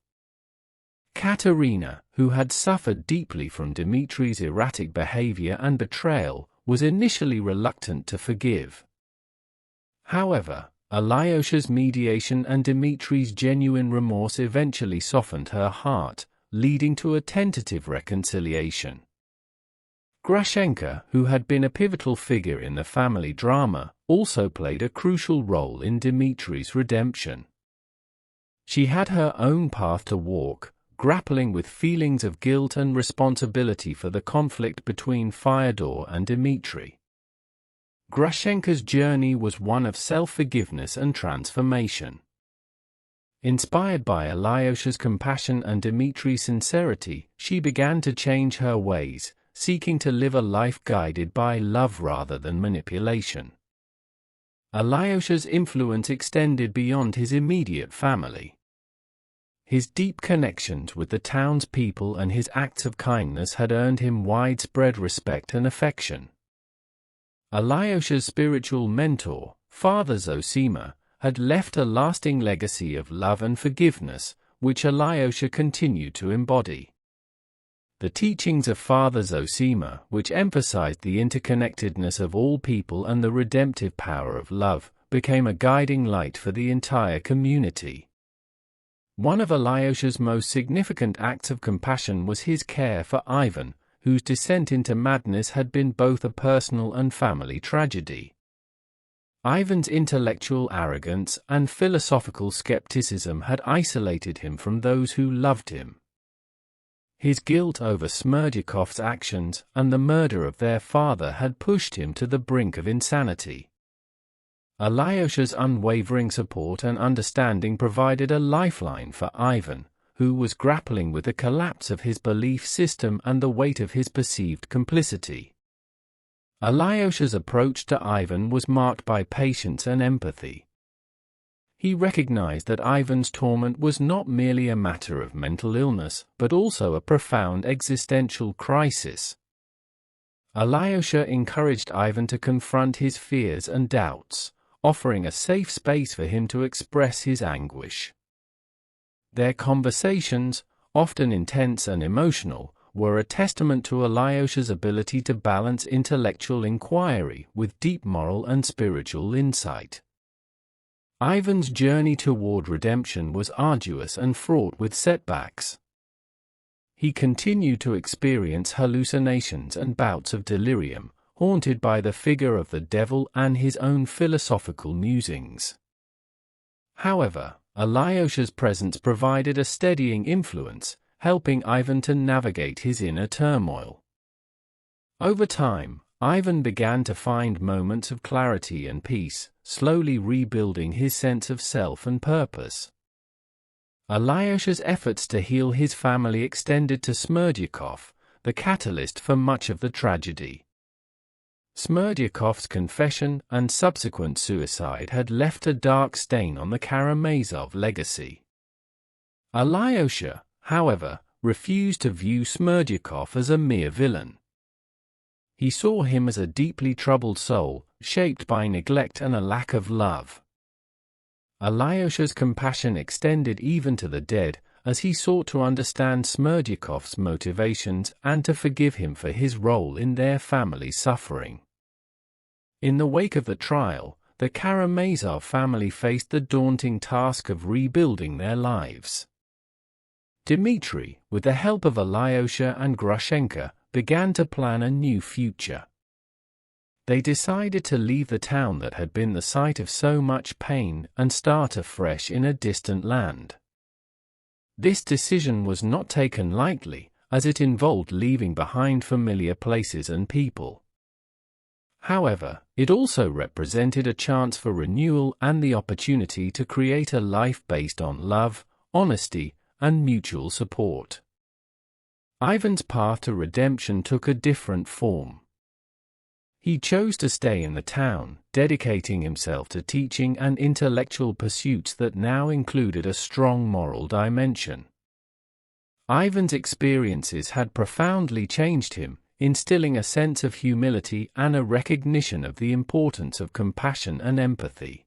Katerina, who had suffered deeply from Dmitri's erratic behavior and betrayal, was initially reluctant to forgive. However, Alyosha's mediation and Dmitri's genuine remorse eventually softened her heart, leading to a tentative reconciliation. Grushenka, who had been a pivotal figure in the family drama, also played a crucial role in Dmitri's redemption. She had her own path to walk, grappling with feelings of guilt and responsibility for the conflict between Fyodor and Dmitri. Grushenka's journey was one of self-forgiveness and transformation. Inspired by Alyosha's compassion and Dmitri's sincerity, she began to change her ways, seeking to live a life guided by love rather than manipulation. Alyosha's influence extended beyond his immediate family. His deep connections with the townspeople and his acts of kindness had earned him widespread respect and affection. Alyosha's spiritual mentor, Father Zosima, had left a lasting legacy of love and forgiveness, which Alyosha continued to embody. The teachings of Father Zosima, which emphasized the interconnectedness of all people and the redemptive power of love, became a guiding light for the entire community. One of Alyosha's most significant acts of compassion was his care for Ivan, whose descent into madness had been both a personal and family tragedy. Ivan's intellectual arrogance and philosophical skepticism had isolated him from those who loved him. His guilt over Smerdyakov's actions and the murder of their father had pushed him to the brink of insanity. Alyosha's unwavering support and understanding provided a lifeline for Ivan, who was grappling with the collapse of his belief system and the weight of his perceived complicity. Alyosha's approach to Ivan was marked by patience and empathy. He recognized that Ivan's torment was not merely a matter of mental illness, but also a profound existential crisis. Alyosha encouraged Ivan to confront his fears and doubts, offering a safe space for him to express his anguish. Their conversations, often intense and emotional, were a testament to Alyosha's ability to balance intellectual inquiry with deep moral and spiritual insight. Ivan's journey toward redemption was arduous and fraught with setbacks. He continued to experience hallucinations and bouts of delirium, haunted by the figure of the devil and his own philosophical musings. However, Alyosha's presence provided a steadying influence, helping Ivan to navigate his inner turmoil. Over time, Ivan began to find moments of clarity and peace, slowly rebuilding his sense of self and purpose. Alyosha's efforts to heal his family extended to Smerdyakov, the catalyst for much of the tragedy. Smerdyakov's confession and subsequent suicide had left a dark stain on the Karamazov legacy. Alyosha, however, refused to view Smerdyakov as a mere villain. He saw him as a deeply troubled soul, shaped by neglect and a lack of love. Alyosha's compassion extended even to the dead, as he sought to understand Smerdyakov's motivations and to forgive him for his role in their family's suffering. In the wake of the trial, the Karamazov family faced the daunting task of rebuilding their lives. Dmitri, with the help of Alyosha and Grushenka, began to plan a new future. They decided to leave the town that had been the site of so much pain and start afresh in a distant land. This decision was not taken lightly, as it involved leaving behind familiar places and people. However, it also represented a chance for renewal and the opportunity to create a life based on love, honesty, and mutual support. Ivan's path to redemption took a different form. He chose to stay in the town, dedicating himself to teaching and intellectual pursuits that now included a strong moral dimension. Ivan's experiences had profoundly changed him, instilling a sense of humility and a recognition of the importance of compassion and empathy.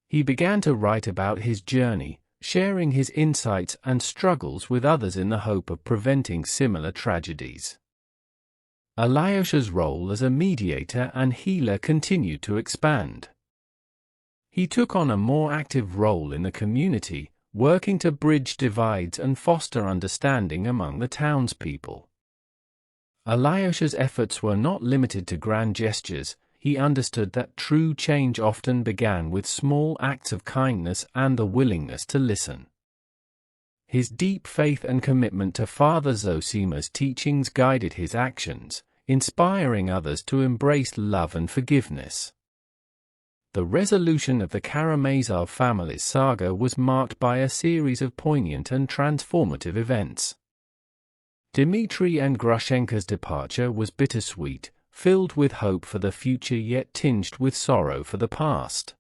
He began to write about his journey, sharing his insights and struggles with others in the hope of preventing similar tragedies. Alyosha's role as a mediator and healer continued to expand. He took on a more active role in the community, working to bridge divides and foster understanding among the townspeople. Alyosha's efforts were not limited to grand gestures. He understood that true change often began with small acts of kindness and the willingness to listen. His deep faith and commitment to Father Zosima's teachings guided his actions, inspiring others to embrace love and forgiveness. The resolution of the Karamazov family's saga was marked by a series of poignant and transformative events. Dmitri and Grushenka's departure was bittersweet, filled with hope for the future yet tinged with sorrow for the past.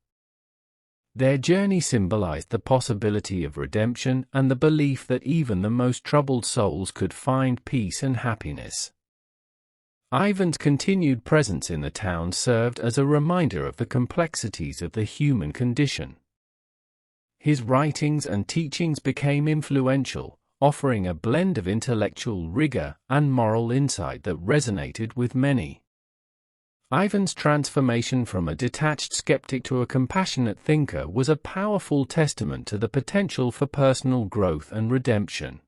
Their journey symbolized the possibility of redemption and the belief that even the most troubled souls could find peace and happiness. Ivan's continued presence in the town served as a reminder of the complexities of the human condition. His writings and teachings became influential, offering a blend of intellectual rigor and moral insight that resonated with many. Ivan's transformation from a detached skeptic to a compassionate thinker was a powerful testament to the potential for personal growth and redemption.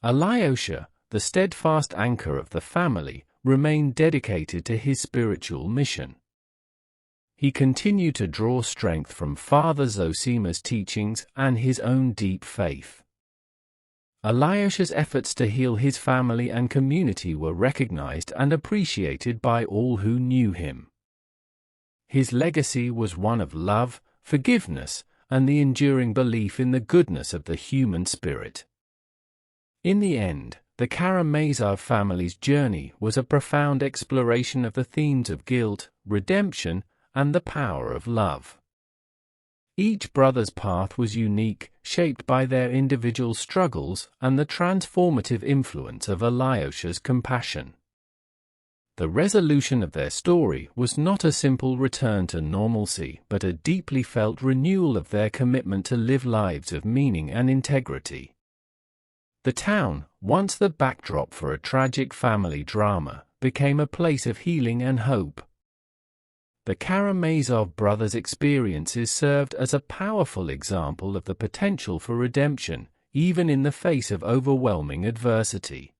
Alyosha, the steadfast anchor of the family, remained dedicated to his spiritual mission. He continued to draw strength from Father Zosima's teachings and his own deep faith. Alyosha's efforts to heal his family and community were recognized and appreciated by all who knew him. His legacy was one of love, forgiveness, and the enduring belief in the goodness of the human spirit. In the end, the Karamazov family's journey was a profound exploration of the themes of guilt, redemption, and the power of love. Each brother's path was unique, shaped by their individual struggles and the transformative influence of Alyosha's compassion. The resolution of their story was not a simple return to normalcy but a deeply felt renewal of their commitment to live lives of meaning and integrity. The town, once the backdrop for a tragic family drama, became a place of healing and hope. The Karamazov brothers' experiences served as a powerful example of the potential for redemption, even in the face of overwhelming adversity.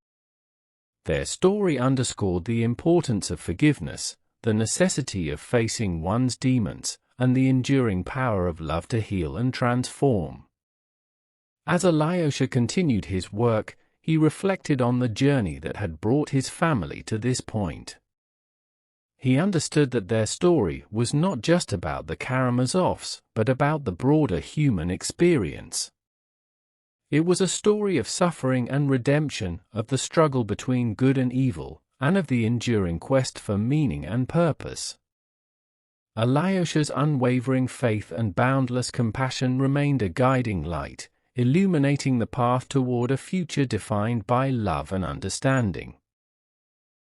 Their story underscored the importance of forgiveness, the necessity of facing one's demons, and the enduring power of love to heal and transform. As Alyosha continued his work, he reflected on the journey that had brought his family to this point. He understood that their story was not just about the Karamazovs, but about the broader human experience. It was a story of suffering and redemption, of the struggle between good and evil, and of the enduring quest for meaning and purpose. Alyosha's unwavering faith and boundless compassion remained a guiding light, illuminating the path toward a future defined by love and understanding.